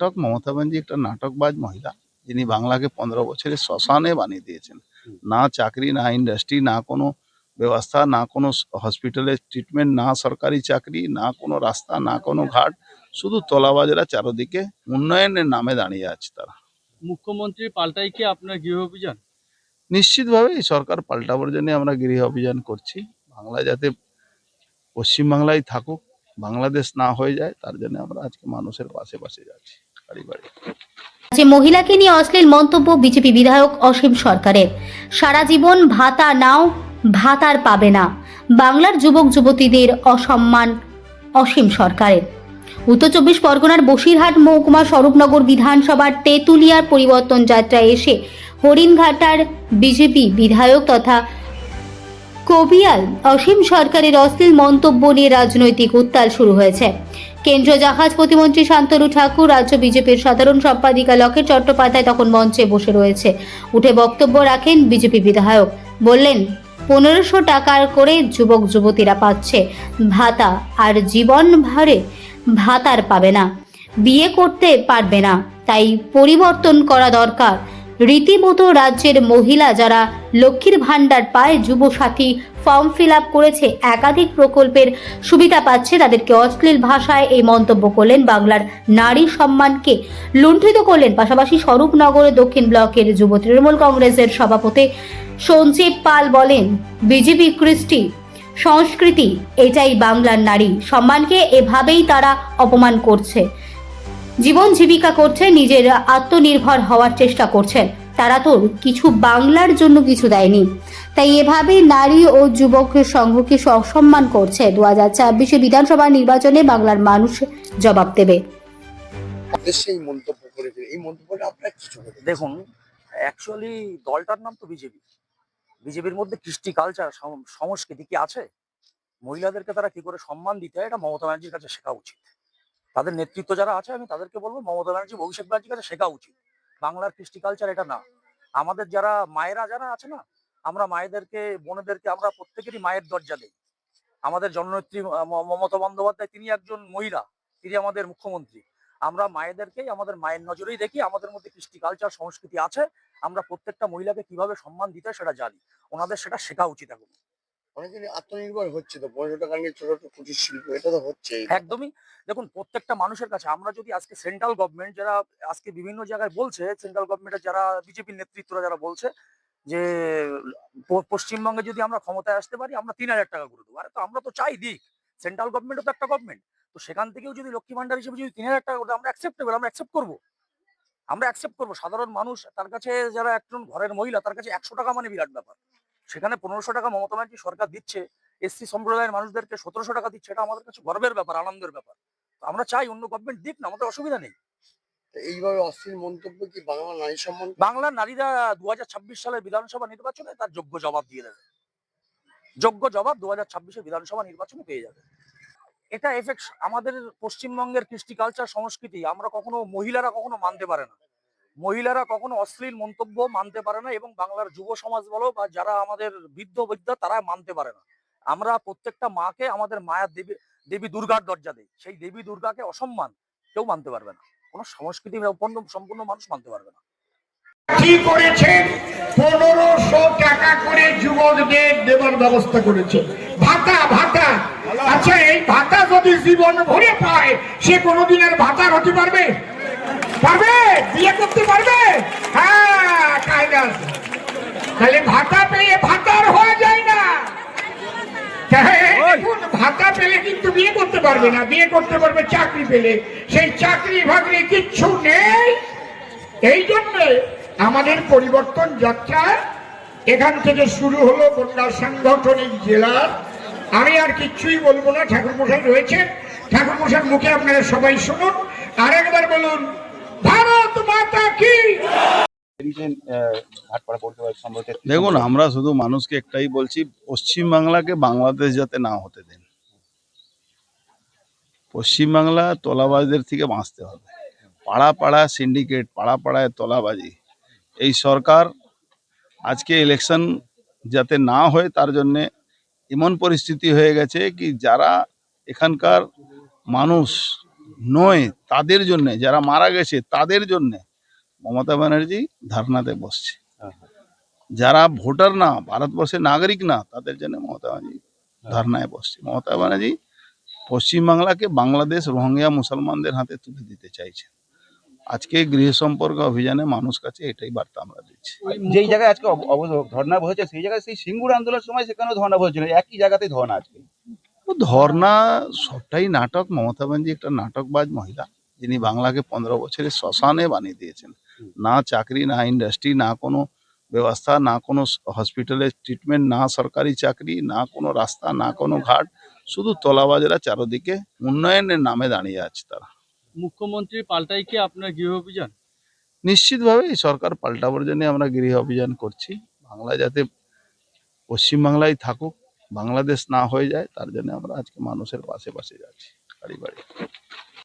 নাটক মমতা ব্যানার্জি একটা নাটকবাজ মহিলা, যিনি বাংলাকে 15 বছরের শ্মশানে বানিয়ে দিয়েছেন। না চাকরি, না ইন্ডাস্ট্রি, না কোনো ব্যবস্থা, না কোনো হসপিটালের ট্রিটমেন্ট, না সরকারি চাকরি, না কোনো রাস্তা, না কোনো ঘাট, শুধু তোলাবাজরা চারদিকে উন্নয়নের নামে দাঁড়িয়ে আছে তারা। মুখ্যমন্ত্রীর পাল্টাই কি আপনার গৃহ অভিযান? নিশ্চিতভাবে এই সরকার পাল্টাবার জন্য আমরা গৃহ অভিযান করছি। বাংলা যাতে পশ্চিমবাংলায় থাকুক, বাংলাদেশ না হয়ে যায়, তার জন্য আমরা আজকে মানুষের পাশে পাশে যাচ্ছি বাড়ি বাড়ি। যে মহিলাকে নিয়ে অশ্লীল মন্তব্য বিজেপি বিধায়ক অসীম সরকারের। সারা জীবন ভাতা নাও, ভাতার পাবে না, বাংলার যুবক যুবতীদের অসম্মান অসীম সরকারের। উত্তর 24 পরগনার বসিরহাট মহকুমা স্বরূপনগর বিধানসভার তেঁতুলিয়ার পরিবর্তন যাত্রায় এসে হরিণঘাটার বিজেপি বিধায়ক তথা কবিয়াল অসীম সরকারের অশ্লীল মন্তব্য নিয়ে রাজনৈতিক উত্তাল শুরু হয়েছে। কেন্দ্রীয় জাহাজ প্রতিমন্ত্রী শান্তনু ঠাকুর, রাজ্য বিজেপির সাধারণ সম্পাদিকা লকেট চট্টোপাধ্যায় তখন মঞ্চে বসে রয়েছে। উঠে বক্তব্য রাখেন বিজেপি বিধায়ক। বললেন, 1500 টাকার করে যুবক যুবতীরা পাচ্ছে ভাতা, আর জীবন ভরে ভাতার পাবে না, বিয়ে করতে পারবে না, তাই পরিবর্তন করা দরকার। রীতিমতো রাজ্যের মহিলা যারা লক্ষ্মীর ভাণ্ডার পায়, যুবসাথী ফর্ম ফিল আপ করেছে, একাধিক প্রকল্পের সুবিধা পাচ্ছে, তাদেরকে অশ্লীল ভাষায় এই মন্তব্য করলেন, বাংলার নারী সম্মানকে লুণ্ঠিত করলেন। পাশাপাশি স্বরূপনগরের দক্ষিণ ব্লকের যুব তৃণমূল কংগ্রেসের সভাপতি সঞ্জীব পাল বলেন, বিজেপি কৃষ্টি সংস্কৃতি, এটাই বাংলার নারী সম্মানকে এভাবেই তারা অপমান করছে। জীবন জীবিকা করছে, নিজের আত্মনির্ভর হওয়ার চেষ্টা করছেন, তারা তো কিছু বাংলার জন্য কিছু দেয়নি, তাই এভাবে নারী ও যুবক সংঘকে অসম্মান করছে। 2024 বিধানসভা নির্বাচনে বাংলার মানুষ জবাব দেবে। দেখুন, অ্যাকচুয়ালি দলটার নাম তো বিজেপি। বিজেপির মধ্যে কৃষ্টি কালচার সংস্কৃতি কি আছে? মহিলাদেরকে তারা কি করে সম্মান দিতে হয়, এটা মমতা ব্যানার্জির কাছে শেখা উচিত। তাদের নেতৃত্ব যারা আছে, আমি তাদেরকে বলবো মমতা ব্যানার্জি, অভিষেক ব্যানার্জির কাছে শেখা উচিত। বাংলার কৃষ্টি কালচার এটা না। আমাদের যারা মায়েরা যারা আছে না, আমরা মায়েদেরকে, বোনেদেরকে আমরা প্রত্যেকেরই মায়ের দরজা দেই। আমাদের জননেত্রী মমতা বন্দ্যোপাধ্যায়, তিনি একজন মহিলা, তিনি আমাদের মুখ্যমন্ত্রী। আমরা মায়েদেরকেই আমাদের মায়ের নজরেই দেখি। আমাদের মধ্যে কৃষ্টি কালচার সংস্কৃতি আছে, আমরা প্রত্যেকটা মহিলাকে কিভাবে সম্মান দিতে হয় সেটা জানি। ওনাদের সেটা শেখা উচিত। এখন অনেকদিন আত্মনির্ভর হচ্ছে তো, 1500 টাকা নিয়ে ছোট ছোট কুটির শিল্প, এটা তো হচ্ছে একদমই। দেখুন, প্রত্যেকটা মানুষের কাছে আমরা যদি আজকে সেন্ট্রাল গভর্নমেন্ট যারা আজকে বিভিন্ন জায়গায় বলছে, সেন্ট্রাল গভর্নমেন্টের যারা বিজেপির নেতৃত্বরা যারা বলছে যে পশ্চিমবঙ্গে যদি আমরা ক্ষমতায় আসতে পারি আমরা 3000 টাকা করে দেবো। আরে তো আমরা তো চাই দিক, সেন্ট্রাল গভর্নমেন্টও তো একটা গভর্নমেন্ট। তো সেখান থেকেও যদি লক্ষ্মী ভান্ডার হিসেবে যদি 3000 টাকা করে আমরা অ্যাকসেপ্টেবল, আমরা অ্যাকসেপ্ট করবো। আমরা অ্যাকসেপ্ট করবো। সাধারণ মানুষ, তার কাছে যারা একজন ঘরের মহিলা, তার কাছে 100 টাকা মানে বিরাট ব্যাপার। সেখানে 1500 টাকা মমতা ব্যানার্জি সরকার দিচ্ছে, এসসি সম্প্রদায়ের মানুষদেরকে 1700 টাকা দিচ্ছে, এটা আমাদের কাছে গর্বের ব্যাপার, আনন্দের ব্যাপার। আমরা চাই অন্য গভর্নমেন্ট দিক না, আমাদের অসুবিধা নেই। এইভাবে অশ্লীল মন্তব্য কি বাংলা নারী সম্মান? বাংলার নারীরা 2026 সালের বিধানসভা নির্বাচনে তার যোগ্য জবাব দিয়ে দেবে। যোগ্য জবাব 2026 বিধানসভা নির্বাচনে পেয়ে যাবে। এটা এফেক্ট আমাদের পশ্চিমবঙ্গের কৃষ্টি কালচার সংস্কৃতি আমরা কখনো, মহিলারা কখনো মানতে পারে না। মহিলারা কখনো অশ্লীল মন্তব্য মানতে পারে না, এবং বাংলার যুব সমাজ বলো বা যারা আমাদের বৃদ্ধ তারা মানতে পারে না। আমরা প্রত্যেকটা মাকে আমাদের মায়ের দেবী দুর্গার দরজা দেই। সেই দেবী দুর্গাকে অসম্মান কেউ মানতে পারবে না, কোনো সংস্কৃতি সম্পূর্ণ মানুষ মানতে পারবে না। কি করেছেন? 1500 টাকা করে যুবকদের দেবার ব্যবস্থা করেছে। ভাতা ভাতা, আচ্ছা এই ভাতা যদি জীবন ভরে পায়, সে কোনোদিনের ভাতার হতে পারবে? পারবে? বিয়ে করতে পারবে? হ্যাঁ, কায়দা। তাহলে ভাতা পেয়ে ভাতার হয়ে যায় না। ভাতা পেলে কিন্তু বিয়ে করতে পারবে না, বিয়ে করতে পারবে চাকরি পেলে। সেই চাকরি বাকরি কিচ্ছু নেই। এই জন্য আমাদের পরিবর্তন যাত্রা এখান থেকে শুরু হলো, বন্যা সাংগঠনিক জেলার। আমি আর কিচ্ছুই বলবো না, ঠাকুরমশাই রয়েছে, ঠাকুরমশাইয়ের মুখে আপনারা সবাই শুনুন। আরেকবার বলুন, ভারত মাতা কি। দেখুন, আমরা শুধু মানুষকে একটাই বলছি, পশ্চিমবাংলাকে বাংলাদেশ যাতে না হতে দেন। পশ্চিমবাংলা তোলাবাজদের থেকে বাঁচতে হবে। পাড়া পাড়া সিন্ডিকেট, পাড়া পাড়ায় তোলাবাজি, এই সরকার আজকে ইলেকশন যাতে না হয় তার জন্যে এমন পরিস্থিতি হয়ে গেছে কি যারা এখানকার মানুষ, নয়, তাদের জন্য যারা মারা গেছে তাদের জন্য মমতা ব্যানার্জি ধর্নাতে বসছে। যারা ভোটার না, ভারতবর্ষের নাগরিক না, তাদের জন্য মমতা ব্যানার্জি ধর্নায় বসছে। মমতা ব্যানার্জি পশ্চিমবাংলাকে বাংলাদেশ রোহিঙ্গা মুসলমানদের হাতে তুলে দিতে চাইছে। আজকে গৃহ সম্পর্ক অভিযানে মানুষ কাছে এটাই বার্তা আমরা দিচ্ছি। যেই জায়গায় আজকে ধর্ণা বসেছে সেই জায়গায় সেই সিঙ্গুর আন্দোলনের সময় সেখানেও ধর্ণা বসেছিল, একই জায়গাতেই ধর্ণা আজকে। তো ধর্না সবটাই নাটক। মমতা ব্যানার্জি একটা নাটকবাজ মহিলা, যিনি বাংলাকে 15 বছরের শ্মশানে বানিয়ে দিয়েছেন। না চাকরি, না ইন্ডাস্ট্রি, না কোনো ব্যবস্থা, না কোনো হসপিটালের ট্রিটমেন্ট, না সরকারি চাকরি, না কোনো রাস্তা, না কোনো ঘাট, শুধু তোলাবাজরা চারদিকে উন্নয়নের নামে দাঁড়িয়ে আছে তারা। মুখ্যমন্ত্রী পাল্টাই কি আপনার গৃহ অভিযান? নিশ্চিতভাবে এই সরকার পাল্টাবার জন্য আমরা গৃহ অভিযান করছি। বাংলা যাতে পশ্চিমবাংলায় থাকুক, বাংলাদেশ না হয়ে যায়, তার জন্য আমরা আজকে মানুষের পাশে পাশে যাচ্ছি, বাড়ি বাড়ি।